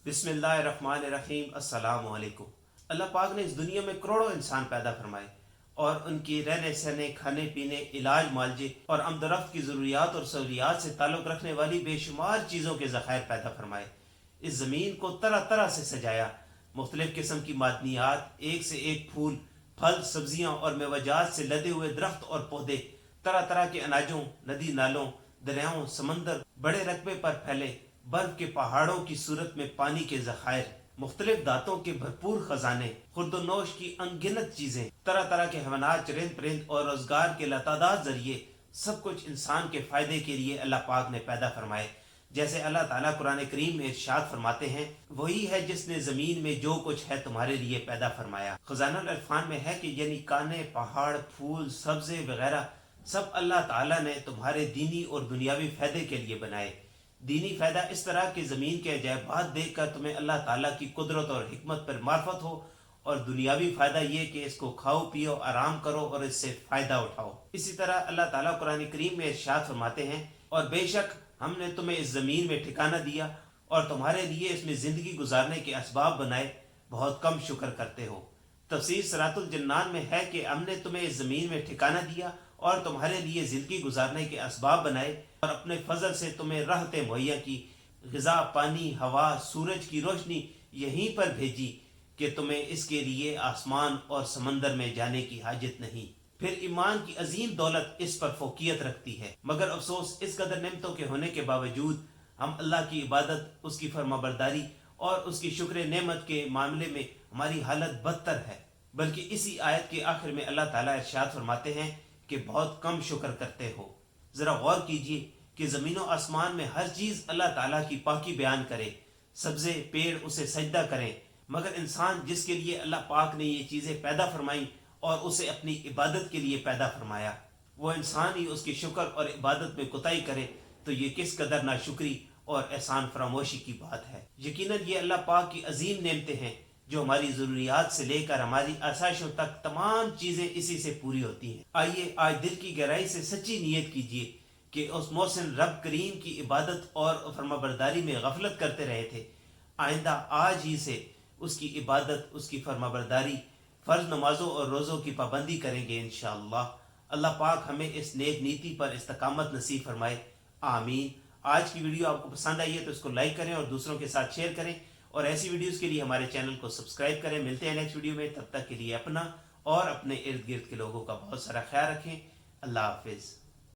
बिस्मिल्लाहिर्रहमानिर्रहीम। अस्सलाम वालेकुम। अल्लाह पाक ने इस दुनिया में करोड़ों इंसान पैदा फरमाए और उनकी रहने सहने, खाने पीने, इलाज मालजे और आमदरफ्त की ज़रूरियात और सहूलियात से ताल्लुक़ रखने वाली बेशुमार चीज़ों के ज़खायर पैदा फरमाए। इस ज़मीन को तरह तरह से सजाया। मुख्तलिफ़ किस्म की मादनियात, एक से एक फूल, फल, सब्जियाँ और मेवजात से लदे हुए दरख्त और पौधे, तरह तरह के अनाजों, नदी नालों, दरियाओं, समंदर, बड़े रकबे पर फैले बर्फ के पहाड़ों की सूरत में पानी के ज़खायर, मुख्तलिफ दांतों के भरपूर खजाने, खुर्दनोश की अनगिनत चीज़ें, तरह तरह के हैवानात, चरिंद परिंद और रोजगार के लतादार जरिए, सब कुछ इंसान के फ़ायदे के लिए अल्लाह पाक ने पैदा फरमाए। जैसे अल्लाह ताला कुरान करीम में इरशाद फरमाते हैं, वही है जिसने ज़मीन में जो कुछ है तुम्हारे लिए पैदा फरमाया। खजानुल इरफान में है कि यानी काने, पहाड़, फूल, सब्ज़े वगैरह सब अल्लाह ताला ने तुम्हारे दीनी और दुनियावी फ़ायदे के लिए बनाए। दीनी फ़ायदा इस तरह कि ज़मीन के अजायबात देख कर तुम्हें अल्लाह ताला की कुदरत और हिकमत पर मार्फत हो, और दुनियावी फ़ायदा ये कि इसको खाओ पियो, आराम करो और इससे फ़ायदा उठाओ। इसी तरह अल्लाह ताला कुरान करीम में इरशाद फरमाते हैं, और बेशक हमने तुम्हें इस ज़मीन में ठिकाना दिया और तुम्हारे लिए इसमें ज़िंदगी गुजारने के असबाब बनाए, बहुत कम शुक्र करते हो। तफसीर सिरातुल जन्नान में है कि हमने तुम्हें इस ज़मीन में ठिकाना दिया और तुम्हारे लिए ज़िंदगी गुजारने के असबाब बनाए और अपने फजल से तुम्हें राहतें मुहैया की, ग़िज़ा, पानी, हवा, सूरज की रोशनी यहीं पर भेजी कि तुम्हें इसके लिए आसमान और समंदर में जाने की हाजत नहीं। फिर ईमान की अजीम दौलत इस पर फोकियत रखती है, मगर अफसोस इस कदर नेमतों के होने के बावजूद हम अल्लाह की इबादत, उसकी फरमाबरदारी और उसकी शुक्र नेमत के मामले में हमारी हालत बदतर है। बल्कि इसी आयत के आखिर में अल्लाह ताला इरशाद फरमाते हैं कि बहुत कम शुक्र करते हो। ज़रा गौर कीजिए कि ज़मीन और आसमान में हर चीज़ अल्लाह ताला की पाकी बयान करे, सब्ज़े पेड़ उसे सजदा करें, मगर इंसान जिसके लिए अल्लाह पाक ने ये चीज़ें पैदा फरमाई और उसे अपनी इबादत के लिए पैदा फरमाया, वो इंसान ही उसकी शुक्र और इबादत में कोताही करे, तो ये किस कदर नाशुक्री और एहसान फरामोशी की बात है। यकीनन ये अल्लाह पाक की अजीम नेमतें हैं जो हमारी ज़रूरियात से लेकर हमारी आसाइशों तक तमाम चीज़ें इसी से पूरी होती हैं। आइए आज दिल की गहराई से सच्ची नीयत कीजिए कि उस मोहसिन रब करीम की इबादत और फरमाबरदारी में गफलत करते रहे थे, आइंदा आज ही से उसकी इबादत, उसकी फरमाबरदारी, फ़र्ज नमाजों और रोज़ों की पाबंदी करेंगे इंशाअल्लाह। अल्लाह पाक हमें इस नेक नीति पर इस्तकामत नसीब फरमाए, आमीन। आज की वीडियो आपको पसंद आई है तो इसको लाइक करें और दूसरों के साथ शेयर करें, और ऐसी वीडियोस के लिए हमारे चैनल को सब्सक्राइब करें। मिलते हैं नेक्स्ट वीडियो में, तब तक के लिए अपना और अपने इर्द गिर्द के लोगों का बहुत सारा ख्याल रखें। अल्लाह हाफिज़।